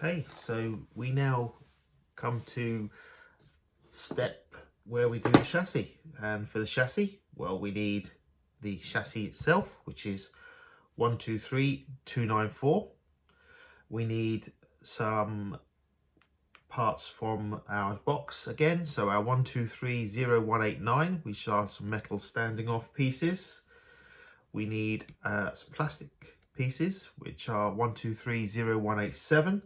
Okay, so we now come to step where we do the chassis. And for the chassis, well, we need the chassis itself, which is 123294. We need some parts from our box again, so our 1230-189, which are some metal standing off pieces. We need some plastic pieces, which are 1230-187.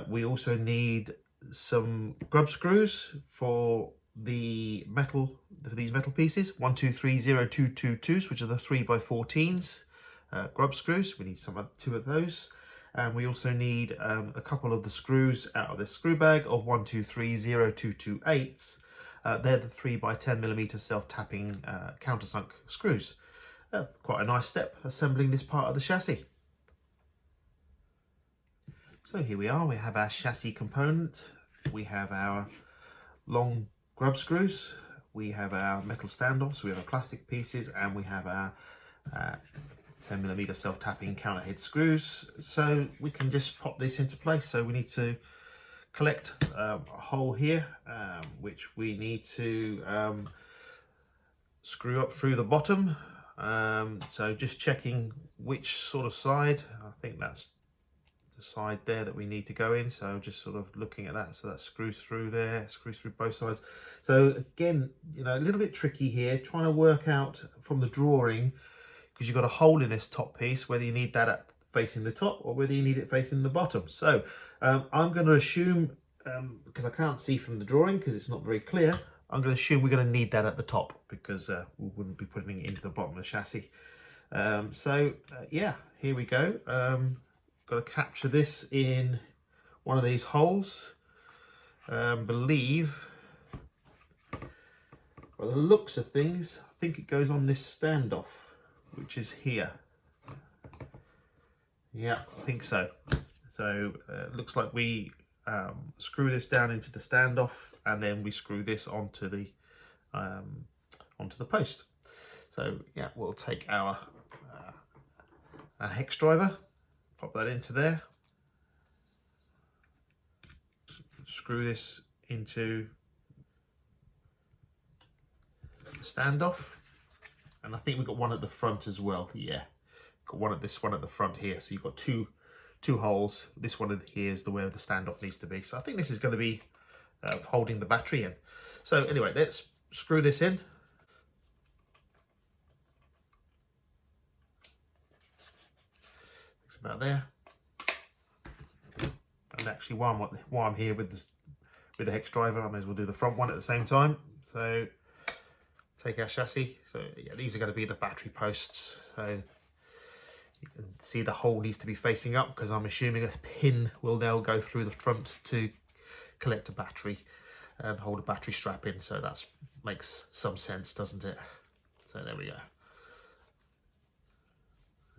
We also need some grub screws for the metal, for these metal pieces, 1230-222s, which are the 3x14s grub screws. We need two of those. And we also need a couple of the screws out of this screw bag of 1230-228s. They're the 3x10mm self-tapping countersunk screws. Quite a nice step assembling this part of the chassis. So here we are, we have our chassis component, we have our long grub screws, we have our metal standoffs, we have our plastic pieces, and we have our 10mm self-tapping counter head screws. So we can just pop this into place. So we need to collect a hole here, which we need to screw up through the bottom. So just checking which sort of side. I think that's the side there that we need to go in, so just sort of looking at that. So that screws through there, screws through both sides. So again, you know, a little bit tricky here, trying to work out from the drawing, because you've got a hole in this top piece, whether you need that facing the top or whether you need it facing the bottom. So I'm going to assume, because I can't see from the drawing because it's not very clear, I'm going to assume we're going to need that at the top, because we wouldn't be putting it into the bottom of the chassis. Yeah, here we go. Got to capture this in one of these holes. Believe, by the looks of things, I think it goes on this standoff, which is here. Yeah, I think so. So it looks like we screw this down into the standoff, and then we screw this onto the post. So yeah, we'll take our hex driver, pop that into there, screw this into the standoff, and I think we've got one at the front as well. Yeah, got one at this one at the front here. So you've got two holes. This one in here is the where the standoff needs to be. So I think this is going to be holding the battery in. So anyway, let's screw this in. It's about there. And actually, while I'm here with the hex driver, I may as well do the front one at the same time. So take our chassis. So yeah, these are going to be the battery posts. So you can see the hole needs to be facing up, because I'm assuming a pin will now go through the front to collect a battery and hold a battery strap in. So that makes some sense, doesn't it? So there we go.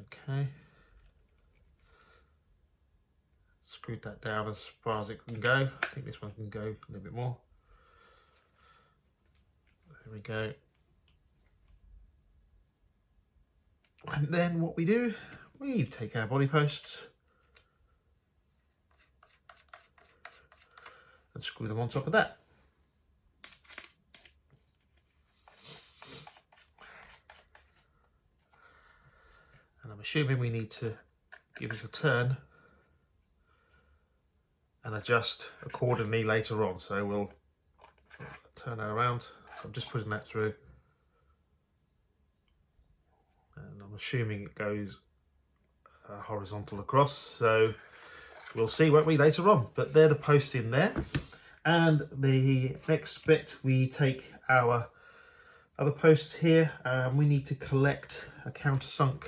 Okay. Screwed that down as far as it can go. I think this one can go a little bit more. There we go. And then what we do, we take our body posts and screw them on top of that. And I'm assuming we need to give this a turn and adjust accordingly later on. So we'll turn that around. So I'm just putting that through. And I'm assuming it goes horizontal across. So we'll see, won't we, later on. But they're the posts in there. And the next bit, we take our other posts here. We need to collect a countersunk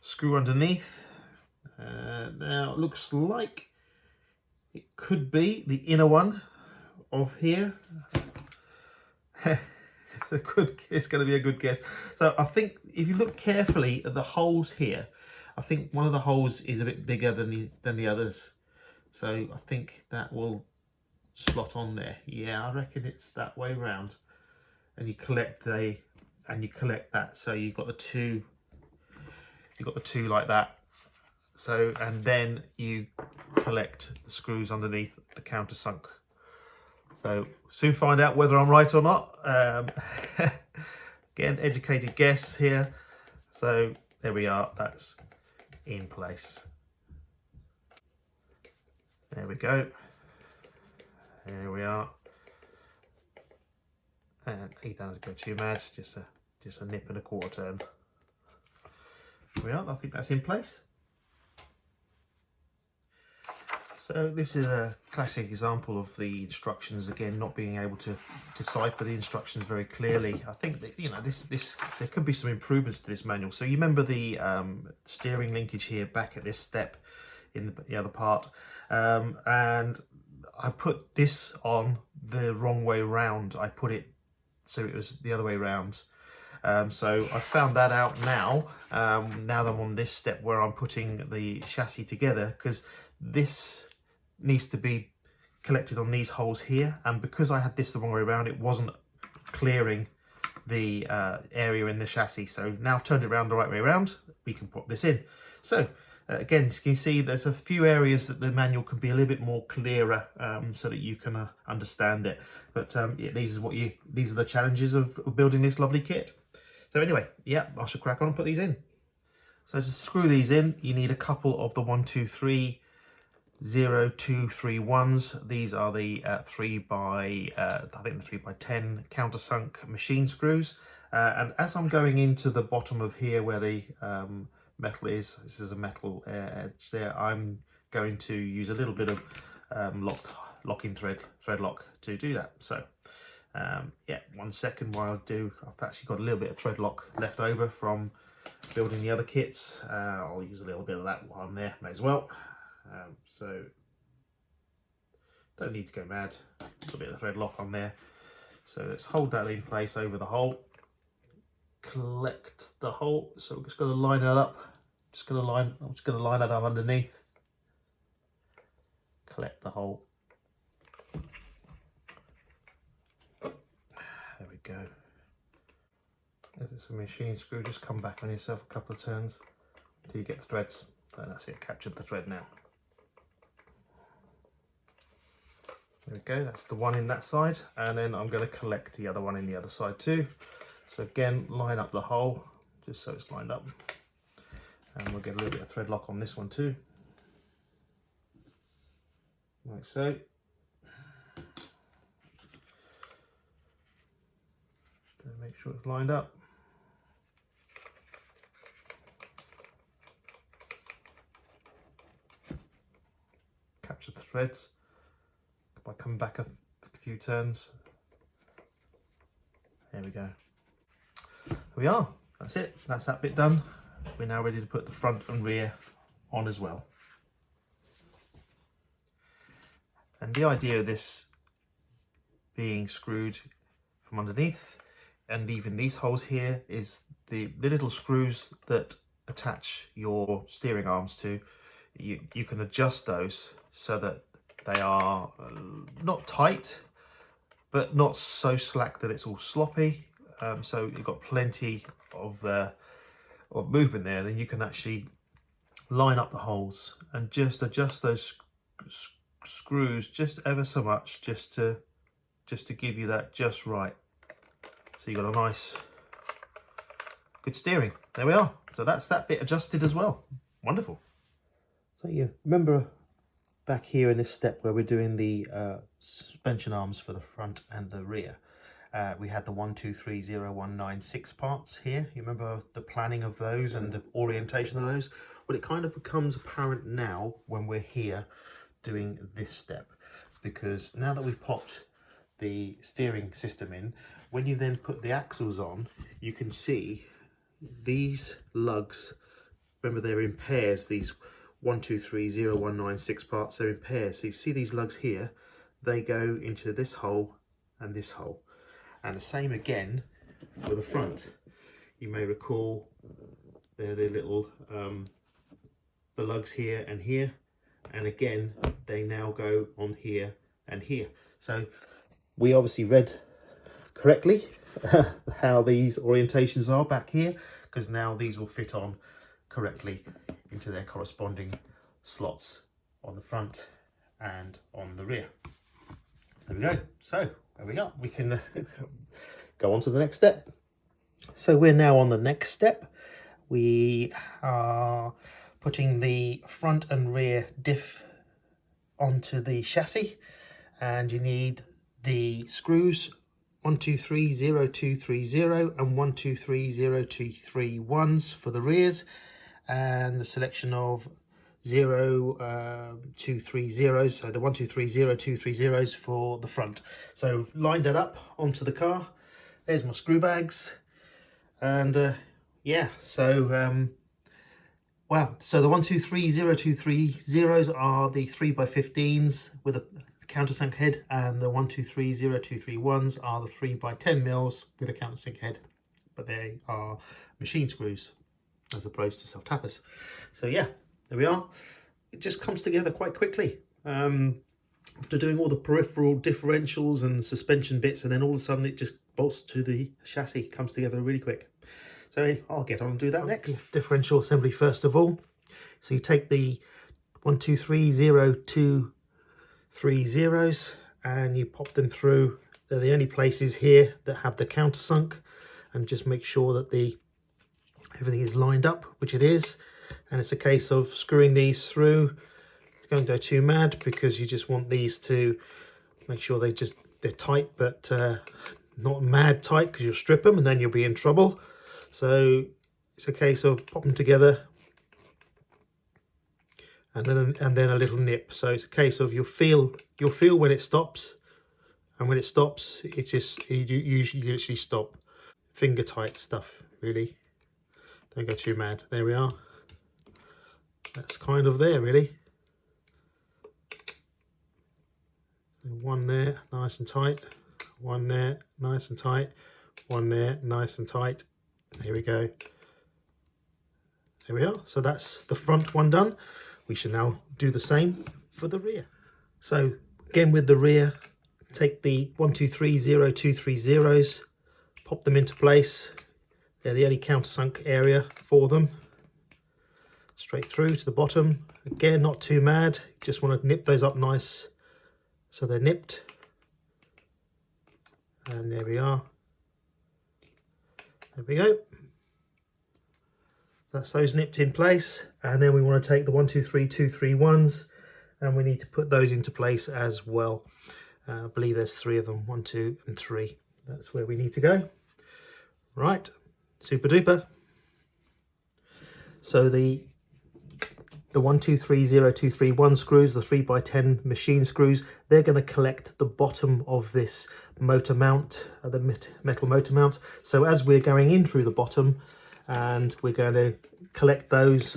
screw underneath. Now it looks like it could be the inner one of here. It's going to be a good guess. So I think if you look carefully at the holes here, I think one of the holes is a bit bigger than the others. So I think that will slot on there. Yeah, I reckon it's that way round. And you collect that. So you've got the two like that. So, and then you collect the screws underneath the countersunk. So soon find out whether I'm right or not. Again, educated guess here. So there we are, that's in place. There we go. There we are. And you don't have to go too mad, just a nip and a quarter turn. There we are, I think that's in place. So this is a classic example of the instructions, again, not being able to decipher the instructions very clearly. I think that, you know, there could be some improvements to this manual. So you remember the steering linkage here back at this step in the other part, and I put this on the wrong way round. I put it so it was the other way round. So I found that out now, now that I'm on this step where I'm putting the chassis together, because this needs to be collected on these holes here, and because I had this the wrong way around, it wasn't clearing the area in the chassis. So now I've turned it around the right way around, we can put this in. So again, as you can see, there's a few areas that the manual can be a little bit more clearer, so that you can understand it. But yeah, these are the challenges of building this lovely kit. So anyway, yeah, I should crack on and put these in. So to screw these in, you need a couple of the 123 0231s. These are the 3 by I think the 3x10 countersunk machine screws. And as I'm going into the bottom of here where the metal is, this is a metal edge there, I'm going to use a little bit of locking thread lock to do that. So yeah, 1 second while I do. I've actually got a little bit of thread lock left over from building the other kits. I'll use a little bit of that while I'm there, may as well. So don't need to go mad, a little bit of thread lock on there. So let's hold that in place over the hole, collect the hole. So we're just going to line that up, I'm just going to line that up underneath, collect the hole. There we go. As it's a machine screw, just come back on yourself a couple of turns until you get the threads. And that's it, captured the thread now. There we go, that's the one in that side, and then I'm going to collect the other one in the other side too. So again, line up the hole just so it's lined up, and we'll get a little bit of thread lock on this one too, like so. So make sure it's lined up. Capture the threads by coming back a few turns. There we go. Here we are. That's it. That's that bit done. We're now ready to put the front and rear on as well. And the idea of this being screwed from underneath and leaving these holes here is the little screws that attach your steering arms to. You can adjust those so that they are not tight, but not so slack that it's all sloppy. So you've got plenty of movement there. Then you can actually line up the holes and just adjust those screws just ever so much, just to give you that just right. So you've got a nice, good steering. There we are. So that's that bit adjusted as well. Wonderful. So you remember back here in this step where we're doing the suspension arms for the front and the rear, we had the 1, 2, 3, 0, 1, 9, 6 parts here. You remember the planning of those and the orientation of those? Well, it kind of becomes apparent now when we're here doing this step, because now that we've popped the steering system in, when you then put the axles on, you can see these lugs, remember they're in pairs, these 1, 2, 3, 0, 1, 9, 6 parts, they're in pairs. So you see these lugs here, they go into this hole and this hole. And the same again for the front. You may recall they're the little, the lugs here and here. And again, they now go on here and here. So we obviously read correctly how these orientations are back here, because now these will fit on correctly into their corresponding slots on the front and on the rear. There we go. So there we go. We can go on to the next step. So we're now on the next step. We are putting the front and rear diff onto the chassis, and you need the screws 1230-230 and 1230-231s for the rears, and the selection of 230s, so the 1230-230s for the front. So lined it up onto the car. There's my screw bags, and yeah, so wow, so the 1230-230s are the 3x15s with a countersunk head, and the 1230-231s are the 3x10 mils with a countersunk head, but they are machine screws as opposed to self-tappers. So yeah, there we are. It just comes together quite quickly. After doing all the peripheral differentials and suspension bits, and then all of a sudden it just bolts to the chassis, comes together really quick. So I'll get on and do that next. Differential assembly first of all. So you take the 1230-230s and you pop them through. They're the only places here that have the countersunk, and just make sure that everything is lined up, which it is. And it's a case of screwing these through. Don't go too mad, because you just want these to make sure they're tight, but not mad tight, because you'll strip them and then you'll be in trouble. So it's a case of pop them together and then a little nip. So it's a case of you'll feel when it stops, and when it stops, it just you literally stop. Finger tight stuff, really. Don't go too mad. There we are. That's kind of there, really. One there, nice and tight. One there, nice and tight. One there, nice and tight. There we go. There we are. So that's the front one done. We should now do the same for the rear. So again, with the rear, take the 1230-230s, pop them into place. They're the only countersunk area for them. Straight through to the bottom. Again, not too mad. Just want to nip those up nice so they're nipped. And there we are. There we go. That's those nipped in place. And then we want to take the 1230-231s, and we need to put those into place as well. I believe there's 3 of them, 1, 2 and 3. That's where we need to go. Right, super duper. So the 1230-231 screws, the 3x10 machine screws, they're going to collect the bottom of this motor mount, the metal motor mount. So as we're going in through the bottom, and we're going to collect those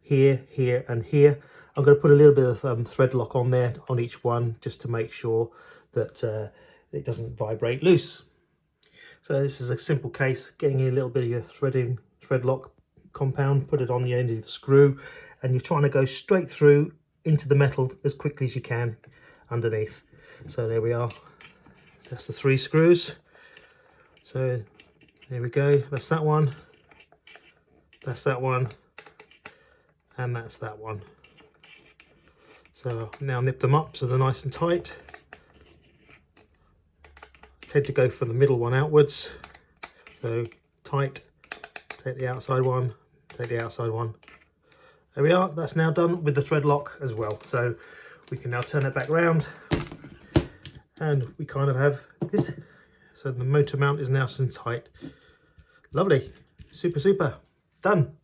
here, here and here, I'm going to put a little bit of thread lock on there on each one, just to make sure that it doesn't vibrate loose. So this is a simple case, getting a little bit of your thread lock compound, put it on the end of the screw, and you're trying to go straight through into the metal as quickly as you can underneath. So there we are. That's the 3 screws. So there we go. That's that one. That's that one. And that's that one. So now nip them up so they're nice and tight. I tend to go for the middle one outwards. So tight. Take the outside one. Take the outside one. There we are. That's now done with the thread lock as well. So we can now turn it back round, and we kind of have this. So the motor mount is now nice and tight. Lovely. Super, super. Done.